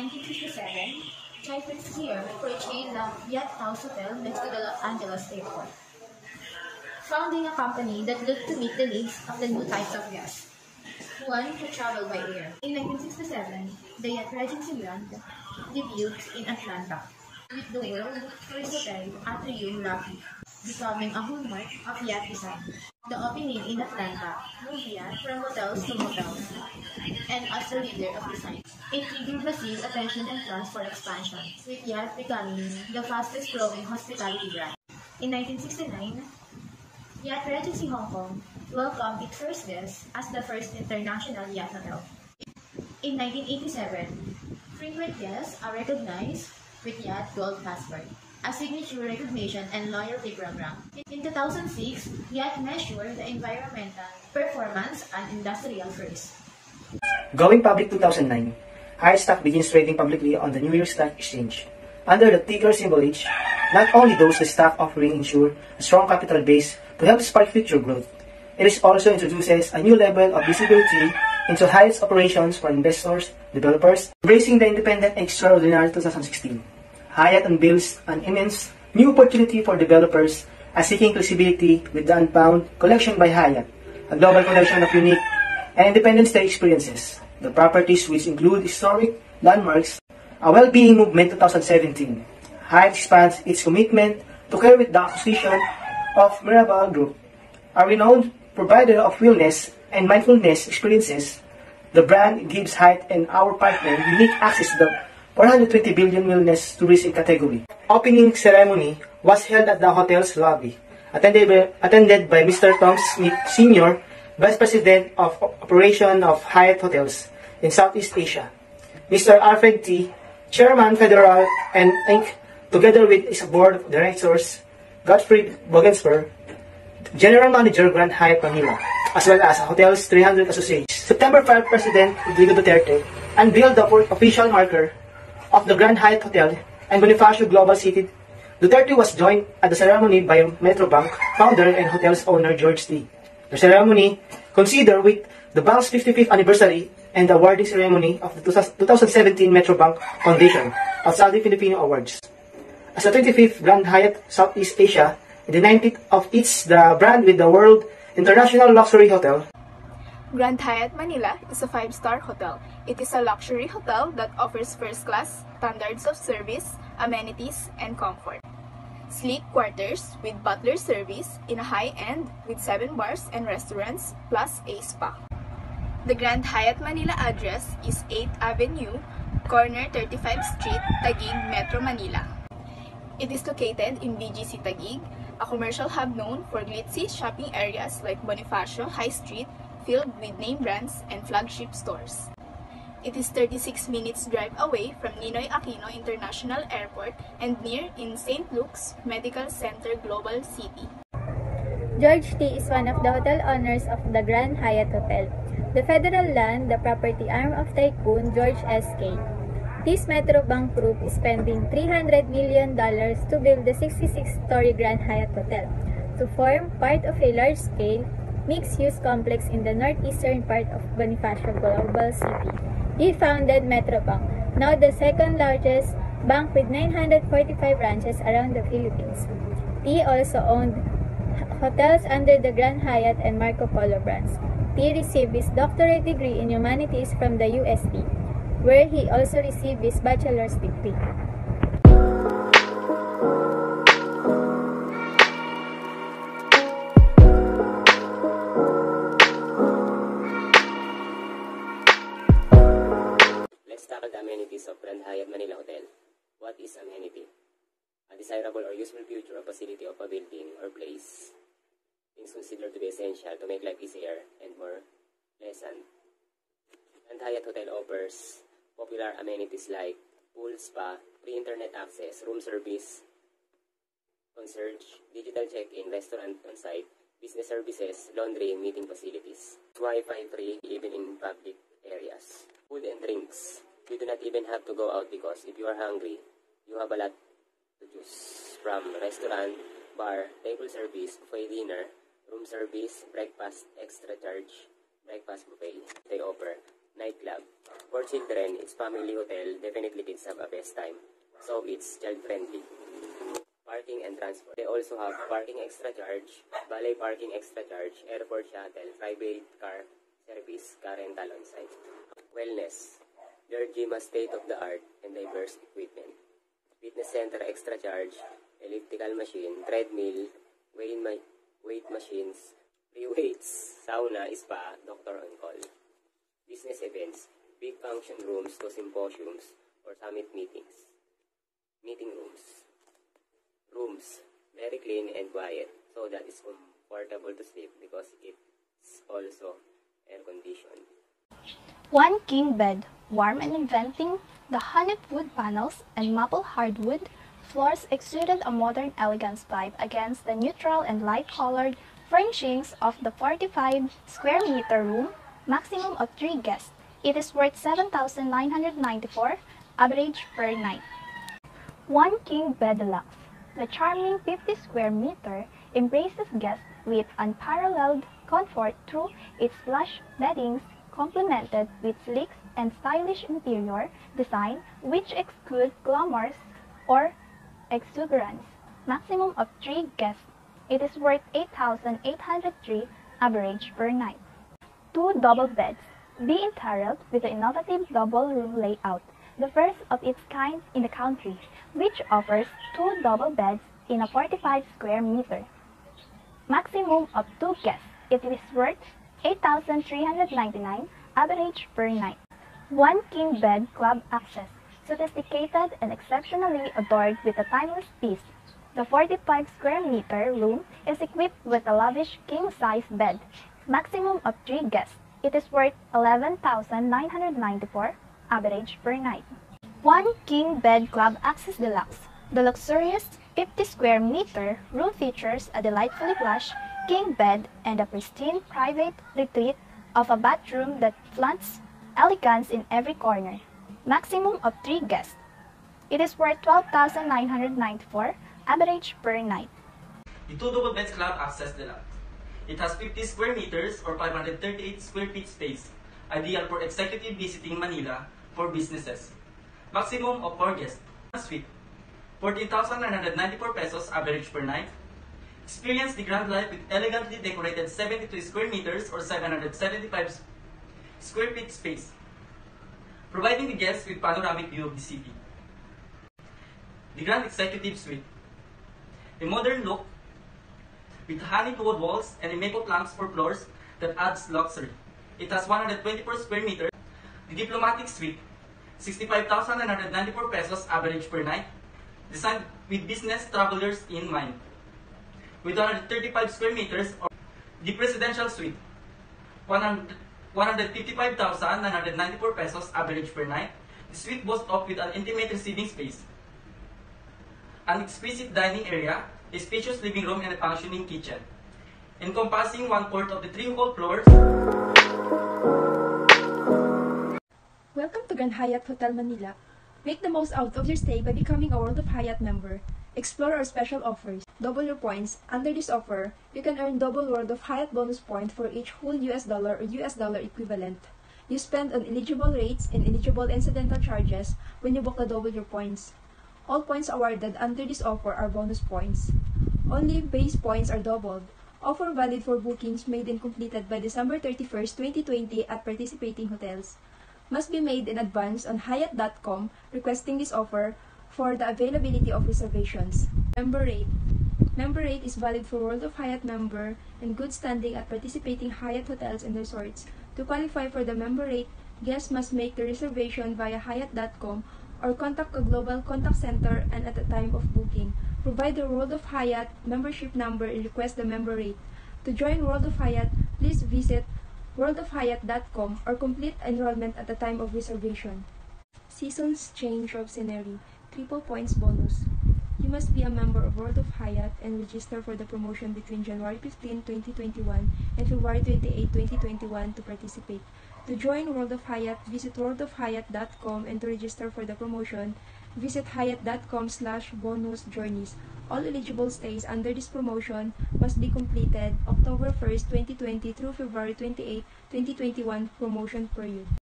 1957, Chai fixed here for a chain of Yacht House Hotel next to the Los Angeles airport, founding a company that looked to meet the needs of the new types of guests, one who traveled by air. In 1967, the Yacht Regency brand debuted in Atlanta, with the world's first hotel atrium lobby becoming a hallmark of yacht design. The opening in Atlanta moved yacht from hotels to motels, and as the leader of design, it triggered Brazil's attention and plans for expansion, with yacht becoming the fastest growing hospitality brand. In 1969, Yacht Regency Hong Kong welcomed its first guests as the first international yacht hotel. In 1987, frequent guests are recognized with Yacht Gold Passport, a signature recognition and loyalty program. In 2006, Yacht measured the environmental performance and industrial first. Going public 2009, Hyatt stock begins trading publicly on the New York Stock Exchange. Under the ticker symbol H, not only does the stock offering ensure a strong capital base to help spark future growth, it also introduces a new level of visibility into Hyatt's operations for investors, developers. Embracing the independent and extraordinary 2016, Hyatt unveils an immense new opportunity for developers as seeking inclusivity with the Unbound Collection by Hyatt, a global collection of unique and independent stay experiences. The properties, which include historic landmarks, a well-being movement 2017, Hyatt expands its commitment to care with the acquisition of Mirabal Group, a renowned provider of wellness and mindfulness experiences. The brand gives Hyatt and our partner unique access to the 420 billion wellness tourism category. Opening ceremony was held at the hotel's lobby, attended by Mr. Tom Smith Sr., Vice President of Operation of Hyatt Hotels in Southeast Asia, Mr. Alfred T., Chairman Federal and Inc., together with his board of directors, Gottfried Bogensper, General Manager, Grand Hyatt Manila, as well as Hotels 300 Associates. September 5, President Rodrigo Duterte unveiled the official marker of the Grand Hyatt Hotel and Bonifacio Global City. Duterte was joined at the ceremony by Metrobank founder and hotel's owner George T. The ceremony considered with the bank's 55th anniversary and the awarding ceremony of the 2017 Metrobank Foundation Outstanding Filipino Awards. As the 25th Grand Hyatt Southeast Asia, and the 19th of each the brand with the World International Luxury Hotel. Grand Hyatt Manila is a 5-star hotel. It is a luxury hotel that offers first-class standards of service, amenities, and comfort. Sleek quarters with butler service in a high-end with 7 bars and restaurants plus a spa. The Grand Hyatt Manila address is 8th Avenue, corner 35th Street, Taguig, Metro Manila. It is located in BGC Taguig, a commercial hub known for glitzy shopping areas like Bonifacio High Street, filled with name brands and flagship stores. It is 36 minutes drive away from Ninoy Aquino International Airport and near in St. Luke's Medical Center Global City. George T. is one of the hotel owners of the Grand Hyatt Hotel, the federal land, the property arm of tycoon George S.K. This Metrobank Group is spending $300 million to build the 66-story Grand Hyatt Hotel to form part of a large-scale mixed-use complex in the northeastern part of Bonifacio Global City. He founded Metrobank, now the second-largest bank with 945 branches around the Philippines. He also owned hotels under the Grand Hyatt and Marco Polo brands. He received his doctorate degree in humanities from the UST, where he also received his bachelor's degree. Let's tackle the amenities of Grand Hyatt Manila Hotel. What is amenity? A desirable or useful feature or facility of a building or place. Things considered to be essential to make life easier and more pleasant. Grand Hyatt Hotel offers popular amenities like pool, spa, free internet access, room service, concierge, digital check-in, restaurant on-site, business services, laundry, and meeting facilities. Wi-Fi free even in public areas. Food and drinks. You do not even have to go out because if you are hungry, you have a lot to choose from: restaurant, bar, table service, buffet dinner, room service, breakfast, extra charge, breakfast buffet. They offer nightclub, For children, its family hotel definitely kids have a best time, so it's child-friendly. Parking and transport. They also have parking extra charge, valet parking extra charge, airport shuttle, private car service, car rental on site. Wellness. Their gym has state-of-the-art and diverse equipment. Fitness center extra charge, elliptical machine, treadmill, weight machines, free weights, sauna, spa, doctor on call. Business events, big function rooms to symposiums or summit meetings. Meeting rooms. Rooms, very clean and quiet, so that it's comfortable to sleep because it's also air-conditioned. One king bed, warm and inviting, the honeyed wood panels and maple hardwood floors exuded a modern elegance vibe against the neutral and light-colored furnishings of the 45 square meter room, maximum of 3 guests. It is worth $7,994 average per night. One king bed deluxe. The charming 50 square meter embraces guests with unparalleled comfort through its plush beddings complemented with sleek and stylish interior design which exclude glamours or exuberance. Maximum of 3 guests. It is worth $8,803 average per night. 2 double beds. Be enthralled with the innovative double room layout, the first of its kind in the country, which offers 2 double beds in a 45 square meter. Maximum of 2 guests. It is worth $8,399 average per night. One king bed club access, sophisticated and exceptionally adorned with a timeless piece. The 45 square meter room is equipped with a lavish king-size bed. Maximum of 3 guests. It is worth $11,994 average per night. One king bed club access deluxe. The luxurious 50 square meter room features a delightfully plush king bed and a pristine private retreat of a bathroom that flaunts elegance in every corner. Maximum of 3 guests. It is worth $12,994 average per night. The 2 double beds club access deluxe. It has 50 square meters or 538 square feet space, ideal for executive visiting Manila for businesses. Maximum of 4 guests. Suite, 14,994 pesos average per night. Experience the grand life with elegantly decorated 72 square meters or 775 square feet space, providing the guests with panoramic view of the city. The Grand Executive Suite, a modern look with honeyed wood walls and a maple planks for floors that adds luxury. It has 124 square meters. The Diplomatic Suite, 65,994 pesos average per night, designed with business travelers in mind. With 135 square meters, or the Presidential Suite, 155,994 pesos average per night. The suite boasts of with an intimate receiving space, an exquisite dining area, a spacious living room, and a functioning kitchen, encompassing 1/4 of the 3 whole floors. Welcome to Grand Hyatt Hotel Manila. Make the most out of your stay by becoming a World of Hyatt member. Explore our special offers. Double your points. Under this offer, you can earn double World of Hyatt bonus point for each whole US dollar or US dollar equivalent you spend on eligible rates and eligible incidental charges when you book the double your points. All points awarded under this offer are bonus points. Only base points are doubled. Offer valid for bookings made and completed by December 31st, 2020 at participating hotels. Must be made in advance on Hyatt.com requesting this offer for the availability of reservations. Member rate. Member rate is valid for World of Hyatt member and good standing at participating Hyatt hotels and resorts. To qualify for the member rate, guests must make the reservation via Hyatt.com or contact a global contact center and at the time of booking. Provide the World of Hyatt membership number and request the member rate. To join World of Hyatt, please visit worldofhyatt.com or complete enrollment at the time of reservation. Seasons change of scenery. Triple points bonus. You must be a member of World of Hyatt and register for the promotion between January 15, 2021 and February 28, 2021 to participate. To join World of Hyatt, visit worldofhyatt.com and to register for the promotion, visit hyatt.com/bonusjourneys. All eligible stays under this promotion must be completed October 1st, 2020 through February 28, 2021 promotion period.